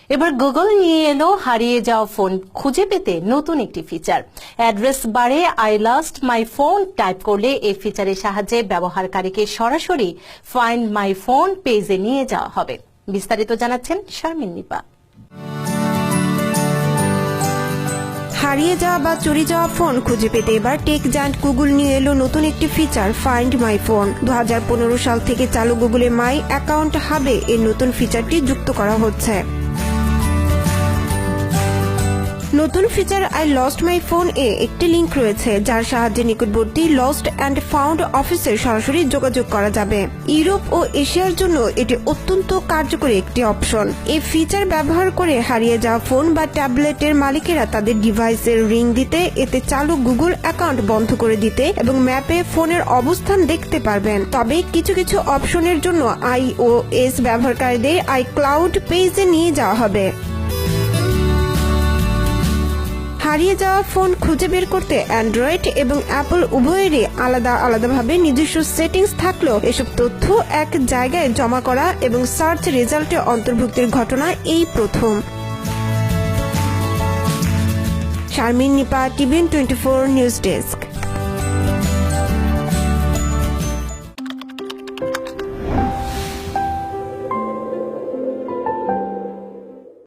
এবার গুগল নিয়ে এলো হারিয়ে যাওয়া ফোন খুঁজে পেতে নতুন একটি ফিচার। অ্যাড্রেস বারে I lost my phone type করলে এই ফিচারের সাহায্যে ব্যবহারকারীকে সরাসরি ফাইন্ড মাই ফোন পেজে নিয়ে যাওয়া হবে। বিস্তারিত জানাচ্ছেন শারমিন নিপা। হারিয়ে যাওয়া বা চুরি যাওয়া ফোন খুঁজে পেতে এবার টেক জায়ান্ট গুগল নিয়ে এলো নতুন একটি ফিচার, ফাইন্ড মাই ফোন। 2015 সাল থেকে চালু গুগলে মাই অ্যাকাউন্ট হাবে এই নতুন ফিচারটি যুক্ত করা হচ্ছে। নতুন feature I lost my phone এ একটি লিংক রয়েছে, যার সাহায্যে নিকটবর্তী লস্ট অ্যান্ড ফাউন্ড অফিসে সরাসরি যোগাযোগ করা যাবে। ইউরোপ ও এশিয়ার জন্য এটি অত্যন্ত কার্যকরী একটি অপশন। এই ফিচার ব্যবহার করে হারিয়ে যাওয়া ফোন বা ট্যাবলেটের মালিকেরা তাদের ডিভাইসের রিং দিতে, এতে চালু গুগল অ্যাকাউন্ট বন্ধ করে দিতে এবং ম্যাপে ফোনের অবস্থান দেখতে পারবেন। তবে কিছু কিছু অপশনের জন্য iOS ব্যবহারকারীদের আইক্লাউড পেজে নিয়ে যাওয়া হবে। হারিয়ে যাওয়া ফোন খুঁজে বের করতে অ্যান্ড্রয়েড এবং অ্যাপল উভয়েরই আলাদাভাবে নিজস্ব সেটিংস থাকলেও এসব তথ্য এক জায়গায় জমা করা এবং সার্চ রেজাল্টে অন্তর্ভুক্তির ঘটনা এই প্রথম। Sharmin Nipa, TVN24 news desk.